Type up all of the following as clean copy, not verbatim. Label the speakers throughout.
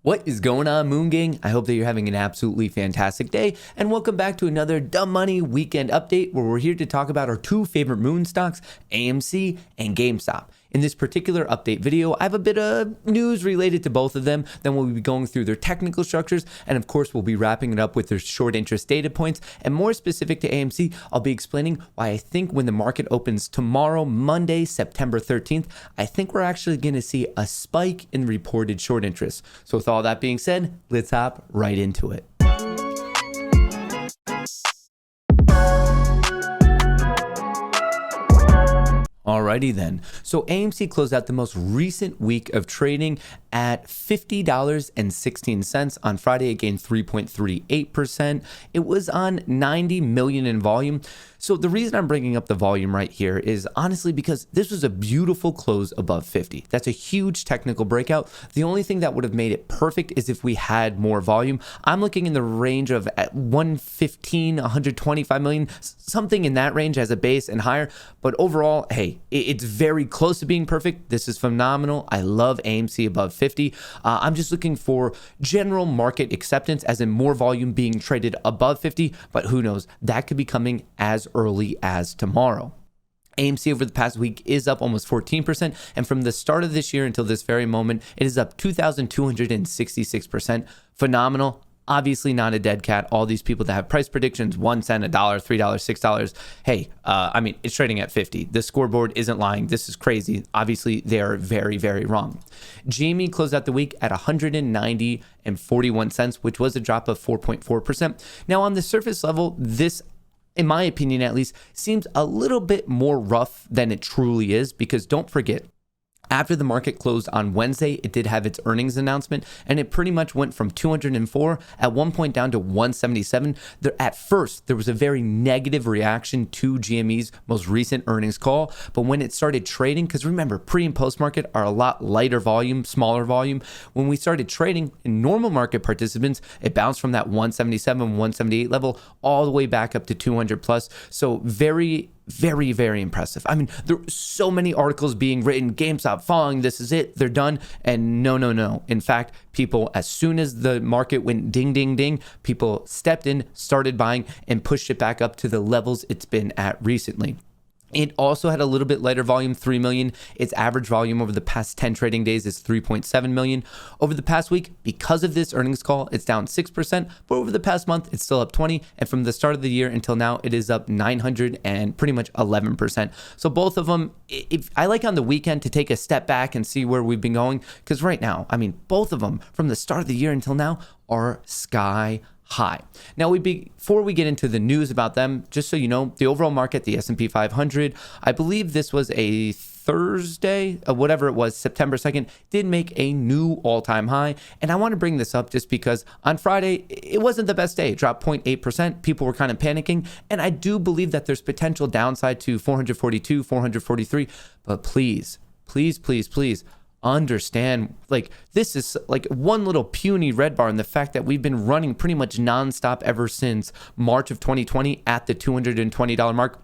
Speaker 1: What is going on, Moon Gang? I hope that you're having an absolutely fantastic day, and welcome back to another Dumb Money Weekend Update, where we're here to talk about our two favorite moon stocks, AMC and GameStop. In this particular update video, I have a bit of news related to both of them. Then we'll be going through their technical structures, and of course, we'll be wrapping it up with their short interest data points. And more specific to AMC, I'll be explaining why I think when the market opens tomorrow, Monday, September 13th, I think we're actually going to see a spike in reported short interest. So with all that being said, let's hop right into it. Alrighty then. So AMC closed out the most recent week of trading at $50.16 on Friday. It gained 3.38%. It was on 90 million in volume. So the reason I'm bringing up the volume right here is honestly because this was a beautiful close above 50. That's a huge technical breakout. The only thing that would have made it perfect is if we had more volume. I'm looking in the range of at 115, 125 million, something in that range as a base and higher. But overall, hey, it's very close to being perfect. This is phenomenal. I love AMC above 50. I'm just looking for general market acceptance, as in more volume being traded above 50, but who knows? That could be coming as early as tomorrow. AMC over the past week is up almost 14%, and from the start of this year until this very moment, it is up 2,266%. Phenomenal. Obviously not a dead cat. All these people that have price predictions, 1 cent, $1, $3, $6. Hey, it's trading at 50. The scoreboard isn't lying. This is crazy. Obviously, they are very, very wrong. GME closed out the week at 190.41 cents, which was a drop of 4.4%. Now, on the surface level, this, in my opinion at least, seems a little bit more rough than it truly is, because don't forget, after the market closed on Wednesday, it did have its earnings announcement, and it pretty much went from 204 at one point down to 177. At first, there was a very negative reaction to GME's most recent earnings call, but when it started trading, because remember, pre and post market are a lot lighter volume, smaller volume. When we started trading in normal market participants, it bounced from that 177, 178 level all the way back up to 200 plus. So very, very impressive. I mean, there are so many articles being written, GameStop falling, this is it, they're done. And no. In fact, people, as soon as the market went ding, ding, ding, people stepped in, started buying, and pushed it back up to the levels it's been at recently. It also had a little bit lighter volume, 3 million. Its average volume over the past 10 trading days is 3.7 million. Over the past week, because of this earnings call, it's down 6%, but over the past month, it's still up 20. And from the start of the year until now, it is up 900 and pretty much 11%. So both of them, if I like on the weekend to take a step back and see where we've been going, because right now, both of them from the start of the year until now are sky high. Now, before we get into the news about them, just so you know, the overall market, the S&P 500, I believe this was a Thursday, whatever it was, September 2nd, did make a new all-time high. And I want to bring this up just because on Friday, it wasn't the best day. It dropped 0.8%. People were kind of panicking. And I do believe that there's potential downside to 442, 443. But please understand, this is like one little puny red bar in the fact that we've been running pretty much nonstop ever since March of 2020 at the $220 mark.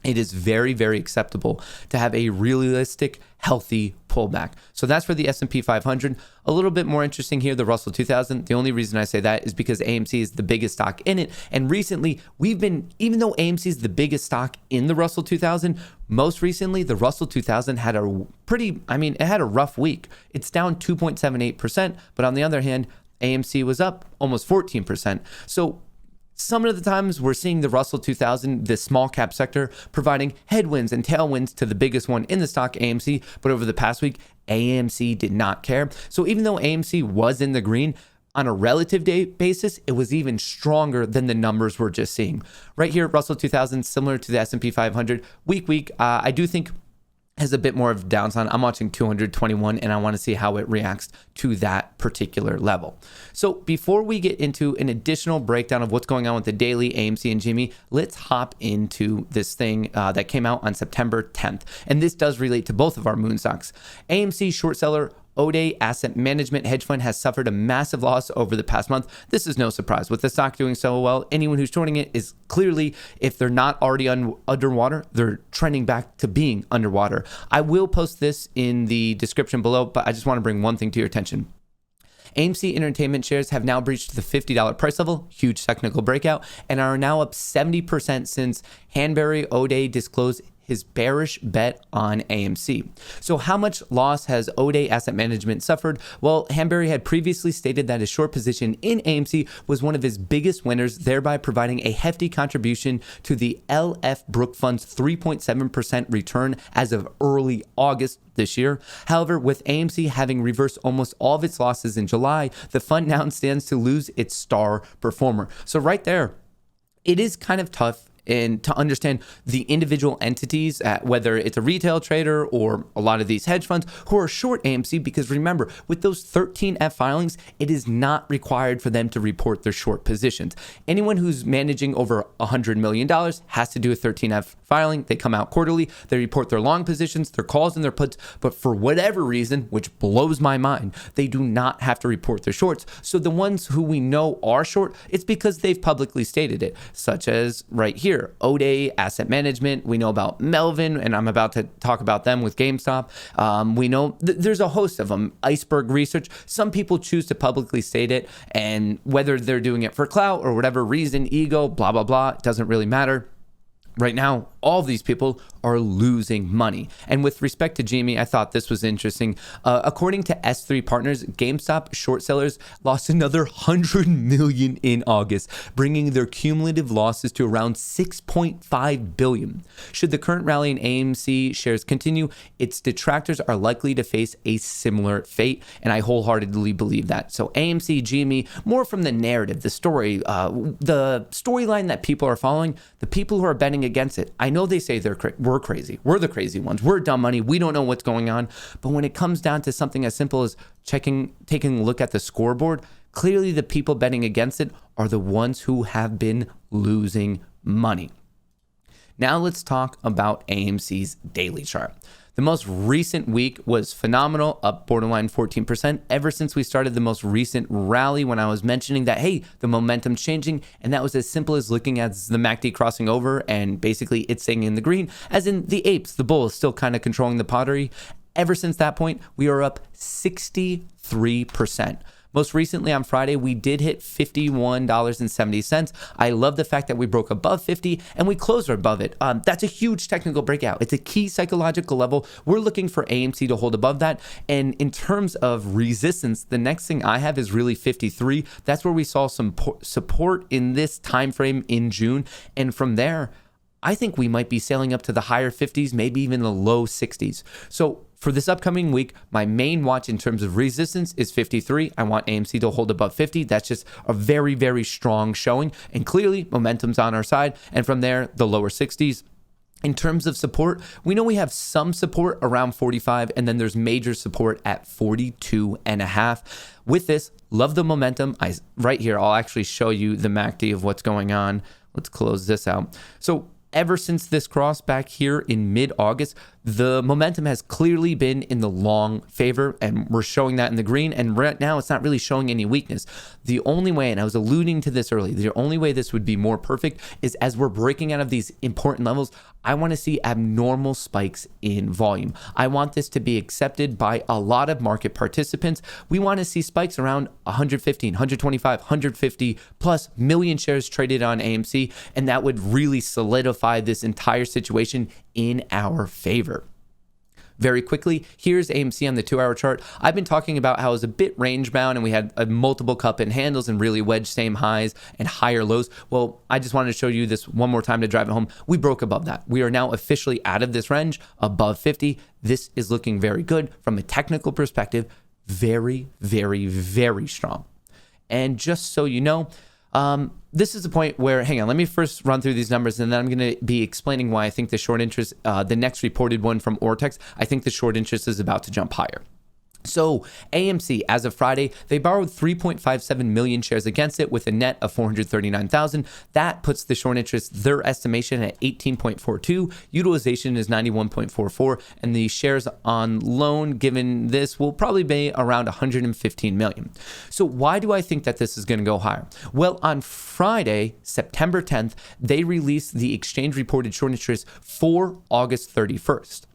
Speaker 1: It is very, very acceptable to have a realistic, healthy pullback. So that's for the S&P 500. A little bit more interesting here, the Russell 2000. The only reason I say that is because AMC is the biggest stock in it. And recently, even though AMC is the biggest stock in the Russell 2000, most recently, the Russell 2000 had it had a rough week. It's down 2.78%. But on the other hand, AMC was up almost 14%. So some of the times we're seeing the Russell 2000, the small cap sector, providing headwinds and tailwinds to the biggest one in the stock, AMC. But over the past week, AMC did not care. So even though AMC was in the green, on a relative day basis, it was even stronger than the numbers we're just seeing. Right here, Russell 2000, similar to the S&P 500, week, I do think has a bit more of downside. I'm watching 221 and I want to see how it reacts to that particular level. So before we get into an additional breakdown of what's going on with the daily AMC and GME, let's hop into this thing that came out on September 10th. And this does relate to both of our moon stocks. AMC short seller Ode Asset Management Hedge Fund has suffered a massive loss over the past month. This is no surprise. With the stock doing so well, anyone who's shorting it is clearly, if they're not already underwater, they're trending back to being underwater. I will post this in the description below, but I just want to bring one thing to your attention. AMC Entertainment shares have now breached the $50 price level, huge technical breakout, and are now up 70% since Hanbury O'Day disclosed his bearish bet on AMC. So how much loss has O'Day Asset Management suffered? Well, Hanbury had previously stated that his short position in AMC was one of his biggest winners, thereby providing a hefty contribution to the LF Brook Fund's 3.7% return as of early August this year. However, with AMC having reversed almost all of its losses in July, the fund now stands to lose its star performer. So right there, it is kind of tough and to understand the individual entities, whether it's a retail trader or a lot of these hedge funds who are short AMC, because remember, with those 13F filings, it is not required for them to report their short positions. Anyone who's managing over $100 million has to do a 13F filing. They come out quarterly, they report their long positions, their calls and their puts, but for whatever reason, which blows my mind, they do not have to report their shorts. So the ones who we know are short, it's because they've publicly stated it, such as right here, O'Day Asset Management. We know about Melvin, and I'm about to talk about them with GameStop. We know there's a host of them. Iceberg Research. Some people choose to publicly state it, and whether they're doing it for clout or whatever reason, ego, blah, blah, blah, it doesn't really matter. Right now, all of these people are losing money. And with respect to GME, I thought this was interesting. According to S3 Partners, GameStop short sellers lost another $100 million in August, bringing their cumulative losses to around $6.5 billion. Should the current rally in AMC shares continue, its detractors are likely to face a similar fate, and I wholeheartedly believe that. So AMC, GME, more from the narrative, the story, the storyline that people are following, the people who are betting against it. I know they say we're crazy. We're the crazy ones. We're dumb money. We don't know what's going on. But when it comes down to something as simple as taking a look at the scoreboard, clearly the people betting against it are the ones who have been losing money. Now let's talk about AMC's daily chart. The most recent week was phenomenal, up borderline 14% ever since we started the most recent rally, when I was mentioning that, hey, the momentum's changing. And that was as simple as looking at the MACD crossing over and basically it's staying in the green, as in the apes, the bull is still kind of controlling the pottery. Ever since that point, we are up 63%. Most recently on Friday, we did hit $51.70. I love the fact that we broke above 50 and we closed above it. That's a huge technical breakout. It's a key psychological level. We're looking for AMC to hold above that. And in terms of resistance, the next thing I have is really 53. That's where we saw some support in this time frame in June. And from there, I think we might be sailing up to the higher 50s, maybe even the low 60s. So for this upcoming week, my main watch in terms of resistance is 53. I want AMC to hold above 50. That's just a very, very strong showing. And clearly, momentum's on our side. And from there, the lower 60s. In terms of support, we know we have some support around 45, and then there's major support at 42.5. With this, love the momentum. Right here, I'll actually show you the MACD of what's going on. Let's close this out. So ever since this cross back here in mid-August, the momentum has clearly been in the long favor, and we're showing that in the green. And right now, it's not really showing any weakness. The only way, and I was alluding to this earlier, the only way this would be more perfect is as we're breaking out of these important levels, I want to see abnormal spikes in volume. I want this to be accepted by a lot of market participants. We want to see spikes around 115, 125, 150 plus million shares traded on AMC, and that would really solidify this entire situation in our favor. Very quickly, here's AMC on the 2-hour chart. I've been talking about how it was a bit range bound and we had a multiple cup and handles and really wedged same highs and higher lows. Well, I just wanted to show you this one more time to drive it home. We broke above that. We are now officially out of this range, above 50. This is looking very good from a technical perspective. Very, very, very strong. And just so you know, this is the point where, hang on, let me first run through these numbers and then I'm going to be explaining why I think the short interest, the next reported one from Ortex, I think the short interest is about to jump higher. So AMC, as of Friday, they borrowed 3.57 million shares against it with a net of 439,000. That puts the short interest, their estimation, at 18.42. Utilization is 91.44. And the shares on loan given this will probably be around 115 million. So why do I think that this is going to go higher? Well, on Friday, September 10th, they released the exchange reported short interest for August 31st.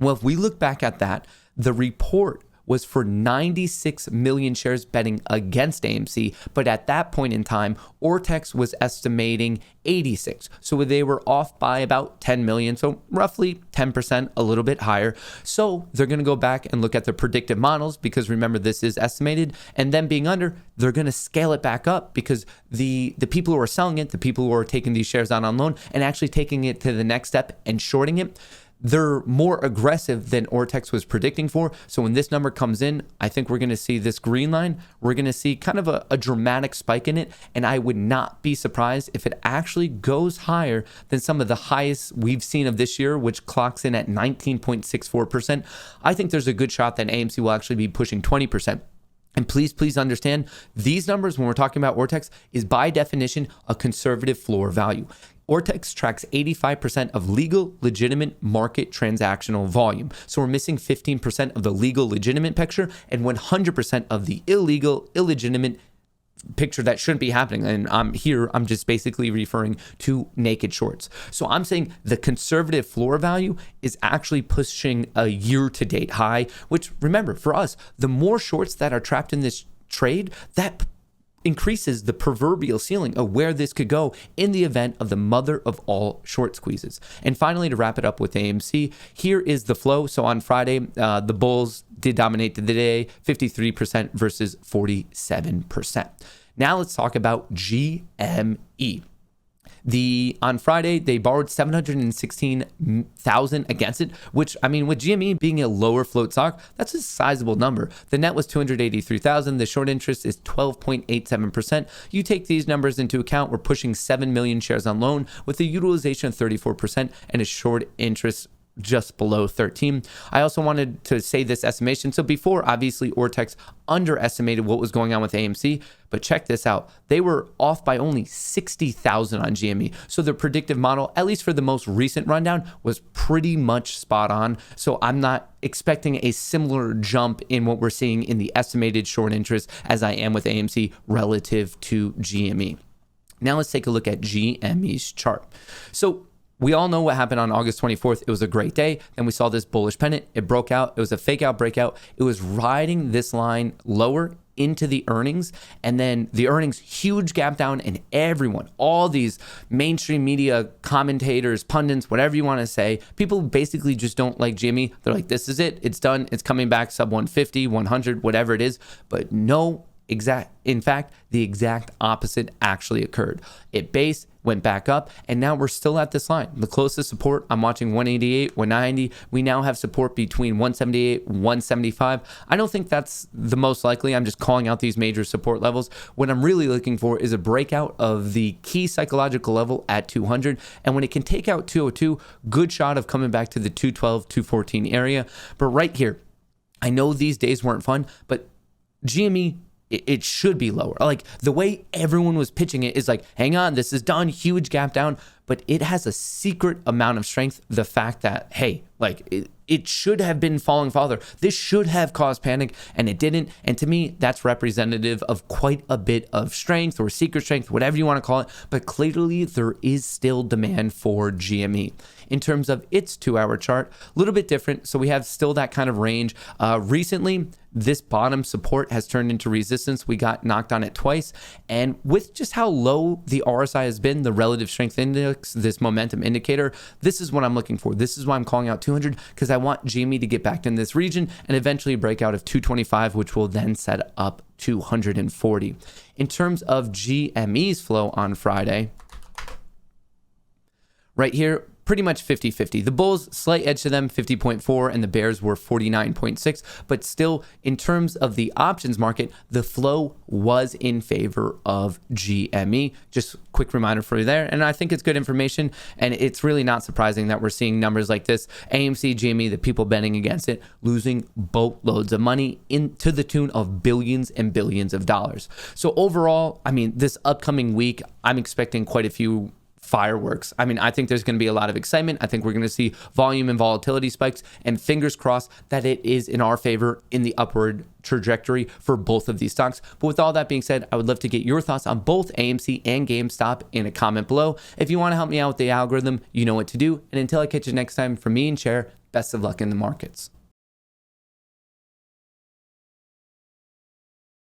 Speaker 1: Well, if we look back at that, the report was for 96 million shares betting against AMC. But at that point in time, Ortex was estimating 86. So they were off by about 10 million. So roughly 10%, a little bit higher. So they're going to go back and look at the predictive models, because remember, this is estimated. And then being under, they're going to scale it back up, because the people who are selling it, the people who are taking these shares out on loan and actually taking it to the next step and shorting it, they're more aggressive than Ortex was predicting for. So when this number comes in, I think we're going to see this green line. We're going to see kind of a dramatic spike in it. And I would not be surprised if it actually goes higher than some of the highest we've seen of this year, which clocks in at 19.64%. I think there's a good shot that AMC will actually be pushing 20%. And please understand, these numbers, when we're talking about Ortex, is by definition a conservative floor value. Ortex tracks 85% of legal, legitimate market transactional volume. So we're missing 15% of the legal, legitimate picture and 100% of the illegal, illegitimate picture that shouldn't be happening. And I'm just basically referring to naked shorts. So I'm saying the conservative floor value is actually pushing a year-to-date high, which, remember, for us, the more shorts that are trapped in this trade, that increases the proverbial ceiling of where this could go in the event of the mother of all short squeezes. And finally, to wrap it up with AMC, here is the flow. So on Friday, the bulls did dominate the day, 53% versus 47%. Now let's talk about GME. On Friday, they borrowed 716,000 against it, which, I mean, with GME being a lower float stock, that's a sizable number. The net was 283,000. The short interest is 12.87%. You take these numbers into account, we're pushing 7 million shares on loan with a utilization of 34% and a short interest just below 13. I also wanted to say this estimation. So before, obviously, Ortex underestimated what was going on with AMC, but check this out. They were off by only 60,000 on GME. So the predictive model, at least for the most recent rundown, was pretty much spot on. So I'm not expecting a similar jump in what we're seeing in the estimated short interest as I am with AMC relative to GME. Now let's take a look at GME's chart. So we all know what happened on August 24th. It was a great day. Then we saw this bullish pennant. It broke out. It was a fake out breakout. It was riding this line lower into the earnings. And then the earnings, huge gap down, and everyone, all these mainstream media commentators, pundits, whatever you want to say, people basically just don't like GME. They're like, this is it. It's done. It's coming back sub 150, 100, whatever it is. But no, in fact, the exact opposite actually occurred. It based, went back up, and now we're still at this line. The closest support, I'm watching 188, 190. We now have support between 178, 175. I don't think that's the most likely. I'm just calling out these major support levels. What I'm really looking for is a breakout of the key psychological level at 200. And when it can take out 202, good shot of coming back to the 212, 214 area. But right here, I know these days weren't fun, but GME, it should be lower. Like the way everyone was pitching it is like, hang on, this is done, huge gap down, but it has a secret amount of strength. The fact that, hey, like it should have been falling farther. This should have caused panic, and it didn't. And to me, that's representative of quite a bit of strength or secret strength, whatever you want to call it. But clearly, there is still demand for GME. In terms of its 2-hour chart, a little bit different. So we have still that kind of range. Recently, this bottom support has turned into resistance. We got knocked on it twice. And with just how low the RSI has been, the relative strength index, this momentum indicator, this is what I'm looking for. This is why I'm calling out 200, because I want GME to get back in this region and eventually break out of 225, which will then set up 240. In terms of GME's flow on Friday, right here, pretty much 50-50. The bulls, slight edge to them, 50.4, and the bears were 49.6. But still, in terms of the options market, the flow was in favor of GME. Just quick reminder for you there. And I think it's good information. And it's really not surprising that we're seeing numbers like this. AMC, GME, the people betting against it, losing boatloads of money to the tune of billions and billions of dollars. So overall, I mean, this upcoming week, I'm expecting quite a few fireworks. I mean, I think there's going to be a lot of excitement. I think we're going to see volume and volatility spikes, and fingers crossed that it is in our favor in the upward trajectory for both of these stocks. But with all that being said, I would love to get your thoughts on both AMC and GameStop in a comment below. If you want to help me out with the algorithm, you know what to do. And until I catch you next time, from me and Cher, best of luck in the markets.